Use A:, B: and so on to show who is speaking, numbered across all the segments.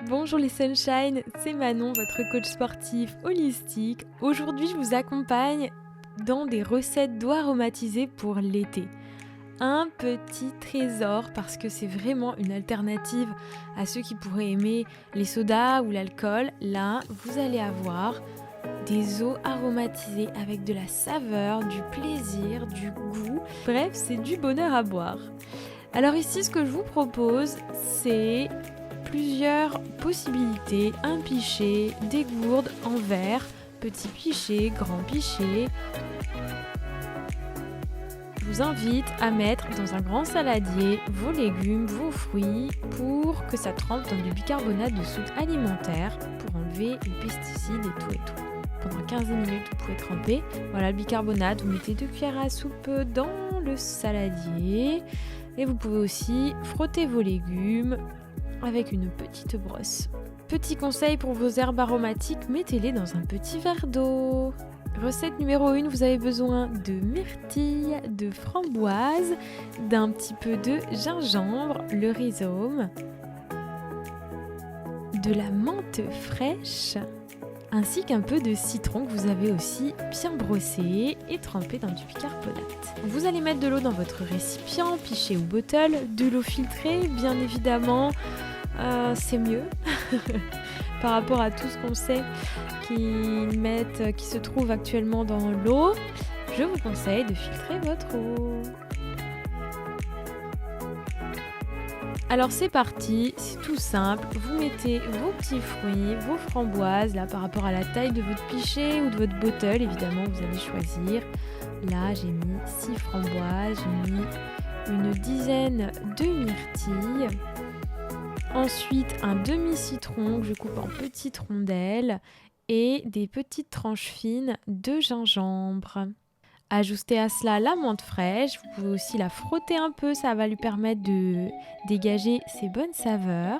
A: Bonjour les Sunshine, c'est Manon, votre coach sportif holistique. Aujourd'hui, je vous accompagne dans des recettes d'eau aromatisée pour l'été. Un petit trésor parce que c'est vraiment une alternative à ceux qui pourraient aimer les sodas ou l'alcool. Là, vous allez avoir des eaux aromatisées avec de la saveur, du plaisir, du goût. Bref, c'est du bonheur à boire. Alors ici, ce que je vous propose, c'est plusieurs possibilités, un pichet, des gourdes en verre, petit pichet, grand pichet. Je vous invite à mettre dans un grand saladier vos légumes, vos fruits pour que ça trempe dans du bicarbonate de soude alimentaire pour enlever les pesticides et tout. Pendant 15 minutes, vous pouvez tremper. Voilà le bicarbonate, vous mettez 2 cuillères à soupe dans le saladier et vous pouvez aussi frotter vos légumes avec une petite brosse. Petit conseil pour vos herbes aromatiques, mettez-les dans un petit verre d'eau. Recette numéro 1, vous avez besoin de myrtille, de framboise, d'un petit peu de gingembre, le rhizome, de la menthe fraîche, ainsi qu'un peu de citron que vous avez aussi bien brossé et trempé dans du bicarbonate. Vous allez mettre de l'eau dans votre récipient, pichet ou bottle, de l'eau filtrée bien évidemment, c'est mieux par rapport à tout ce qu'on sait qui se trouve actuellement dans l'eau. Je vous conseille de filtrer votre eau. Alors c'est parti, c'est tout simple, vous mettez vos petits fruits, vos framboises, là par rapport à la taille de votre pichet ou de votre bottle, évidemment vous allez choisir. Là j'ai mis 6 framboises, j'ai mis une dizaine de myrtilles. Ensuite, un demi-citron que je coupe en petites rondelles et des petites tranches fines de gingembre. Ajoutez à cela la menthe fraîche, vous pouvez aussi la frotter un peu, ça va lui permettre de dégager ses bonnes saveurs.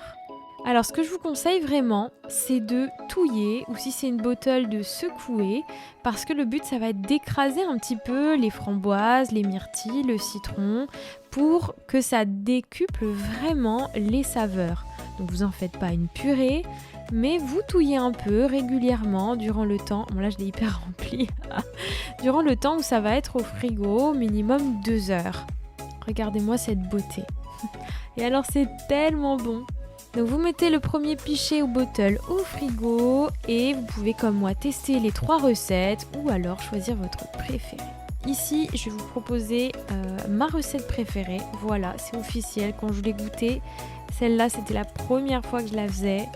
A: Alors ce que je vous conseille vraiment, c'est de touiller ou si c'est une bottle de secouer parce que le but ça va être d'écraser un petit peu les framboises, les myrtilles, le citron pour que ça décuple vraiment les saveurs. Donc vous en faites pas une purée, mais vous touillez un peu régulièrement durant le temps, bon là je l'ai hyper rempli, durant le temps où ça va être au frigo, minimum 2 heures. Regardez-moi cette beauté. Et alors c'est tellement bon. Donc vous mettez le premier pichet ou bottle au frigo et vous pouvez comme moi tester les 3 recettes ou alors choisir votre préférée. Ici je vais vous proposer ma recette préférée, voilà c'est officiel, quand je l'ai goûtée, celle-là c'était la première fois que je la faisais,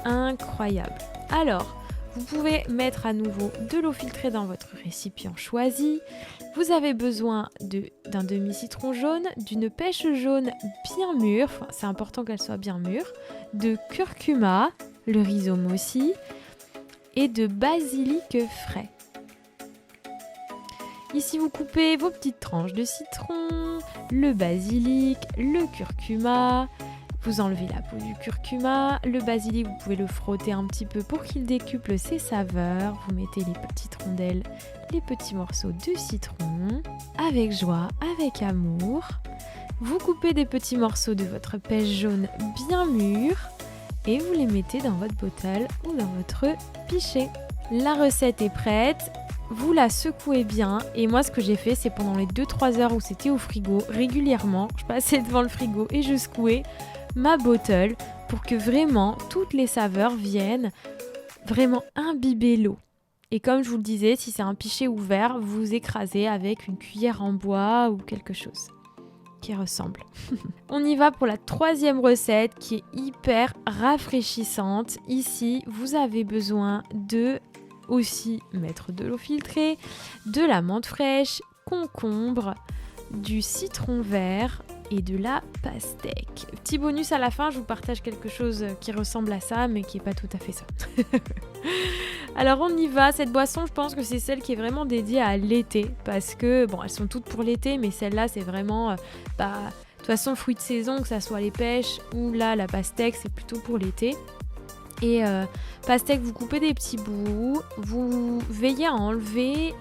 A: incroyable. Alors vous pouvez mettre à nouveau de l'eau filtrée dans votre récipient choisi. Vous avez besoin d'un demi-citron jaune, d'une pêche jaune bien mûre, c'est important qu'elle soit bien mûre, de curcuma, le rhizome aussi, et de basilic frais. Ici vous coupez vos petites tranches de citron, le basilic, le curcuma. Vous enlevez la peau du curcuma, le basilic, vous pouvez le frotter un petit peu pour qu'il décuple ses saveurs. Vous mettez les petites rondelles, les petits morceaux de citron, avec joie, avec amour. Vous coupez des petits morceaux de votre pêche jaune bien mûre et vous les mettez dans votre bottle ou dans votre pichet. La recette est prête. Vous la secouez bien et moi ce que j'ai fait c'est pendant les 2-3 heures où c'était au frigo, régulièrement, je passais devant le frigo et je secouais ma bottle pour que vraiment toutes les saveurs viennent vraiment imbiber l'eau. Et comme je vous le disais, si c'est un pichet ouvert, vous écrasez avec une cuillère en bois ou quelque chose qui ressemble. On y va pour la 3e recette qui est hyper rafraîchissante. Ici, vous avez besoin de aussi mettre de l'eau filtrée, de la menthe fraîche, concombre, du citron vert et de la pastèque. Petit bonus à la fin, je vous partage quelque chose qui ressemble à ça, mais qui n'est pas tout à fait ça. Alors on y va, cette boisson, je pense que c'est celle qui est vraiment dédiée à l'été, parce que, bon, elles sont toutes pour l'été, mais celle-là, c'est vraiment, de toute façon, fruit de saison, que ça soit les pêches ou là, la pastèque, c'est plutôt pour l'été. Et pastèque, vous coupez des petits bouts, vous veillez à enlever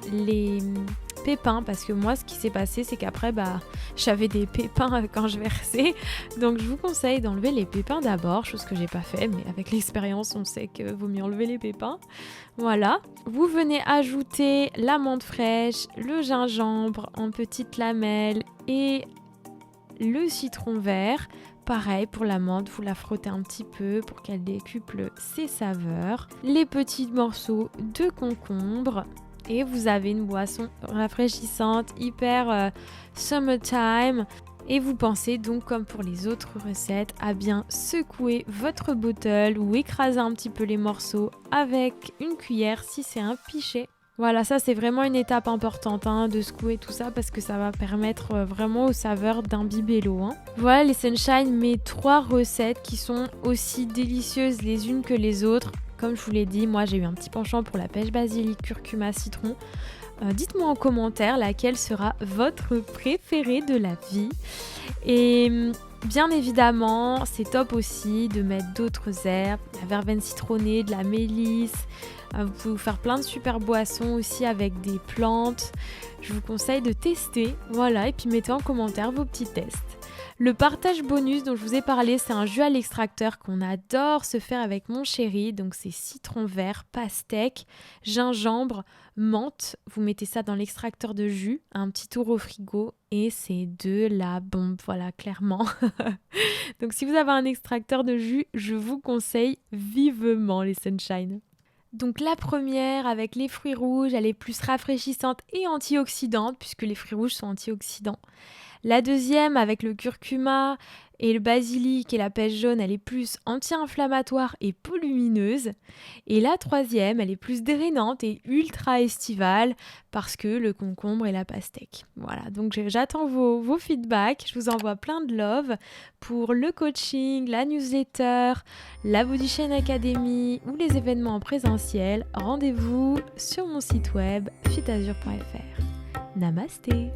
A: pépins, parce que moi ce qui s'est passé c'est qu'après j'avais des pépins quand je versais, donc je vous conseille d'enlever les pépins d'abord, chose que j'ai pas fait, mais avec l'expérience on sait que vaut mieux enlever les pépins. Voilà, vous venez ajouter la menthe fraîche, le gingembre en petites lamelles et le citron vert. Pareil pour la menthe, vous la frottez un petit peu pour qu'elle décuple ses saveurs. Les petits morceaux de concombre et vous avez une boisson rafraîchissante, hyper summertime. Et vous pensez donc, comme pour les autres recettes, à bien secouer votre bottle ou écraser un petit peu les morceaux avec une cuillère si c'est un pichet. Voilà, ça c'est vraiment une étape importante de secouer tout ça parce que ça va permettre vraiment aux saveurs d'imbiber l'eau. Voilà les Sunshine, mes 3 recettes qui sont aussi délicieuses les unes que les autres. Comme je vous l'ai dit, moi j'ai eu un petit penchant pour la pêche basilic, curcuma, citron. Dites-moi en commentaire laquelle sera votre préférée de la vie. Et bien évidemment, c'est top aussi de mettre d'autres herbes, la verveine citronnée, de la mélisse. Vous pouvez vous faire plein de super boissons aussi avec des plantes. Je vous conseille de tester. Voilà, et puis mettez en commentaire vos petits tests. Le partage bonus dont je vous ai parlé, c'est un jus à l'extracteur qu'on adore se faire avec mon chéri. Donc c'est citron vert, pastèque, gingembre, menthe. Vous mettez ça dans l'extracteur de jus, un petit tour au frigo et c'est de la bombe, voilà, clairement. Donc si vous avez un extracteur de jus, je vous conseille vivement les Sunshine. Donc la première avec les fruits rouges, elle est plus rafraîchissante et antioxydante puisque les fruits rouges sont antioxydants. La deuxième avec le curcuma et le basilic et la pêche jaune, elle est plus anti-inflammatoire et volumineuse. Et la troisième, elle est plus drainante et ultra estivale parce que le concombre et la pastèque. Voilà, donc j'attends vos feedbacks, je vous envoie plein de love pour le coaching, la newsletter, la Body Shine Academy ou les événements en présentiel. Rendez-vous sur mon site web fitazure.fr. Namasté.